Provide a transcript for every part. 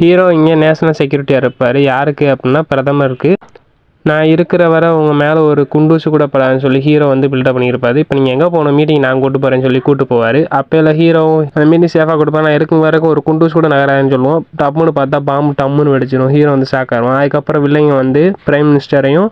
Hero இங்கே national செக்யூரிட்டியாக இருப்பார். யாருக்கு அப்படின்னா பிரதமருக்கு. நான் இருக்கிற வரை உங்க மேலே ஒரு குண்டூசி கூட படாதுன்னு சொல்லி ஹீரோ வந்து பில்டப் பண்ணியிருப்பாரு. இப்போ நீங்கள் எங்கே போகணும் மீட்டிங் நான் கூட்டு போகிறேன்னு சொல்லி கூட்டு போவார். அப்போ இல்லை ஹீரோவும் அந்த மீட்டிங் சேஃபாக கொடுப்பேன், நான் இருக்கும் வரைக்கும் ஒரு குண்டூசி கூட நகராதுன்னு சொல்லுவோம். டம்முன்னு பார்த்தா பாம்பு டம்முன்னு வெடிச்சிடும். ஹீரோ வந்து ஷாக் ஆகிடுவான். அதுக்கப்புறம் வில்லைங்க வந்து பிரைம் மினிஸ்டரையும்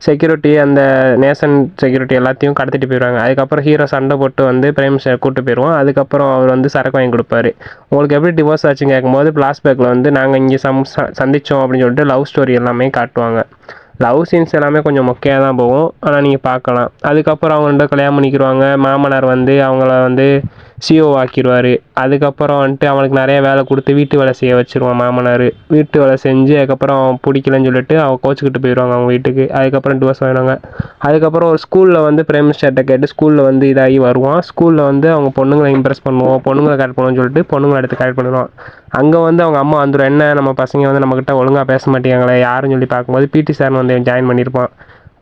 செக்யூரிட்டி அந்த நேஷன் செக்யூரிட்டி எல்லாத்தையும் கடத்திட்டு போயிடுவாங்க. அதுக்கப்புறம் ஹீரோ சண்டை போட்டு வந்து பிரைம் மினிஸ்டர் கூட்டு போயிடுவோம். அதுக்கப்புறம் அவர் வந்து சரக்கு வாங்கி கொடுப்பாரு. உங்களுக்கு எப்படி டிவோர்ஸ் ஆச்சுன்னு கேட்கும்போது ஃப்ளாஷ்பேக்கில் வந்து நாங்கள் இங்கே சந்தித்தோம் அப்படின்னு சொல்லிட்டு லவ் ஸ்டோரி எல்லாமே காட்டுவாங்க. லவ் சீன்ஸ் எல்லாமே கொஞ்சம் மொக்கையாக தான் போகும், ஆனால் நீங்கள் பார்க்கலாம். அதுக்கப்புறம் அவங்க ரெண்டு கல்யாணம் பண்ணிக்கிடுவாங்க. மாமனார் வந்து அவங்கள வந்து சிஓ ஆக்கிடுவார். அதுக்கப்புறம் வந்துட்டு அவனுக்கு நிறைய வேலை கொடுத்து வீட்டு வேலை செய்ய வச்சுருவான் மாமனார். வீட்டு வேலை செஞ்சு அதுக்கப்புறம் அவன் பிடிக்கலன்னு சொல்லிட்டு அவன் கோச்சிக்கிட்டு போயிடுவாங்க அவங்க வீட்டுக்கு. அதுக்கப்புறம் டிவோர்ஸ் வாங்கிடுவாங்க. அதுக்கப்புறம் ஒரு ஸ்கூலில் வந்து பிரைம் மினிஸ்டர்கிட்ட கேட்டு ஸ்கூலில் வந்து இதாகி வருவான். ஸ்கூலில் வந்து அவங்க பொண்ணுங்களை இம்ப்ரெஸ் பண்ணுவோம், பொண்ணுங்களை கரெக்ட் பண்ணுவோம்னு சொல்லிட்டு பொண்ணுங்களை எடுத்து கரெக்ட் பண்ணுவான். அங்கே வந்து அவங்க அம்மா வந்துடும், என்ன நம்ம பசங்க வந்து நம்மக்கிட்ட ஒழுங்காக பேச மாட்டேங்காங்களே யாருன்னு சொல்லி பார்க்கும்போது பிடி சார் வந்து ஜாயின் பண்ணியிருப்பான்.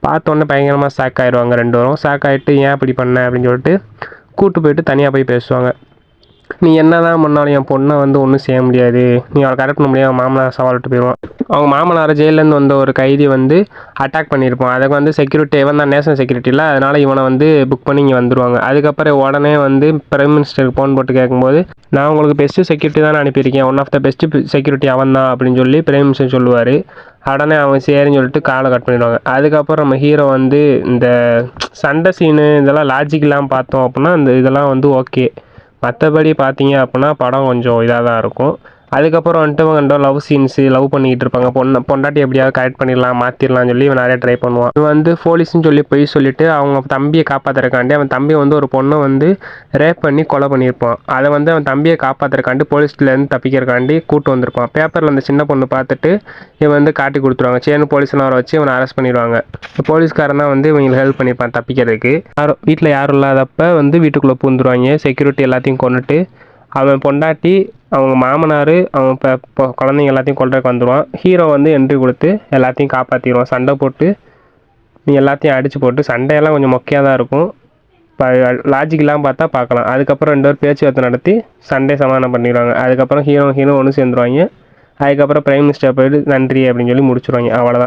பார்த்தோன்னே பயங்கரமாக ஷாக் ஆகிடுவாங்க ரெண்டு பேரும். ஷாக் ஆகிட்டு ஏன் இப்படி பண்ண அப்படின்னு சொல்லிட்டு கூட்டு போயிட்டு தனியாக போய் பேசுவாங்க. நீ என்ன தான் பண்ணாலும் என் பொண்ணை வந்து ஒன்றும் செய்ய முடியாது, நீ அவளை கரெக்ட் பண்ண முடியாது, மாமனார் சவால்ட்டு போயிடுவான். அவங்க மாமனார் ஜெயிலேருந்து வந்த ஒரு கைதி வந்து அட்டாக் பண்ணியிருப்பான். அதுக்கு வந்து செக்யூரிட்டி இவன் தான் நேஷனல் செக்யூரிட்டி இல்லை, அதனால் இவனை வந்து புக் பண்ணி இங்கே வந்துடுவாங்க. அதுக்கப்புறம் உடனே வந்து பிரைம் மினிஸ்டருக்கு ஃபோன் போட்டு கேட்கும்போது நான் உங்களுக்கு பெஸ்ட்டு செக்யூரிட்டி தானே அனுப்பியிருக்கேன், one of the best security அவன் தான் அப்படின்னு சொல்லி பிரைம் மினிஸ்டர் சொல்லுவார். உடனே அவன் சரின்னு சொல்லிட்டு காலை கட் பண்ணிடுவாங்க. அதுக்கப்புறம் நம்ம ஹீரோ வந்து இந்த சண்டை சீனு இதெல்லாம் லாஜிக்கெலாம் பார்த்தோம் அப்படின்னா இந்த இதெல்லாம் வந்து ஓகே. மற்றபடி பார்த்தீங்க அப்படின்னா படம் கொஞ்சம் இதாக தான் இருக்கும். அதுக்கப்புறம் வந்துட்டு இவங்க லவ் சீன்ஸு லவ் பண்ணிக்கிட்டு இருப்பாங்க. பொண்டாட்டி எப்படியாவது கரெக்ட் பண்ணிடலாம் மாற்றிடலாம்னு சொல்லி இவன் நிறைய ட்ரை பண்ணுவான். இவன் வந்து போலீஸ்ன்னு சொல்லி போய் சொல்லிவிட்டு அவங்க தம்பியை காப்பாற்றுறக்காண்டி அவன் தம்பி வந்து ஒரு பொண்ணை வந்து ரேப் பண்ணி கொலை பண்ணியிருப்பான். அதை வந்து அவன் தம்பியை காப்பாற்றுறக்காண்டி போலீஸ்லேருந்து தப்பிக்கிறக்காண்டி கூட்டு வந்திருப்பான். பேப்பரில் அந்த சின்ன பொண்ணு பார்த்துட்டு இவன் வந்து காட்டி கொடுத்துருவாங்க. சேர்னு போலீஸ்லாம் வர வச்சு இவனை அரெஸ்ட் பண்ணிடுவாங்க. போலீஸ்காரன் தான் வந்து இவங்களுக்கு ஹெல்ப் பண்ணியிருப்பான் தப்பிக்கிறதுக்கு. வீட்டில் யாரும் இல்லாதப்ப வந்து வீட்டுக்குள்ளே பூந்துருவாங்க. செக்யூரிட்டி எல்லாத்தையும் கொண்டுட்டு அவன் பொண்டாட்டி அவங்க மாமனார் அவன் இப்போ குழந்தைங்க எல்லாத்தையும் கொல்றதுக்கு வந்துடுவான். ஹீரோ வந்து என்ட்ரி கொடுத்து எல்லாத்தையும் காப்பாற்றிடுவான். சண்டை போட்டு நீ எல்லாத்தையும் அடித்து போட்டு சண்டையெல்லாம் கொஞ்சம் மொக்கையாக தான் இருக்கும். இப்போ லாஜிக்கெலாம் பார்த்தா பார்க்கலாம். அதுக்கப்புறம் ரெண்டு பேர் பேச்சுவார்த்தை நடத்தி சண்டை சமாதானம் பண்ணிடுவாங்க. அதுக்கப்புறம் ஹீரோ ஒன்று சேர்ந்துருவாங்க. அதுக்கப்புறம் பிரைம் மினிஸ்டர் போய்ட்டு நன்றி அப்படின்னு சொல்லி முடிச்சுருவாங்க. அவ்வளோதான்.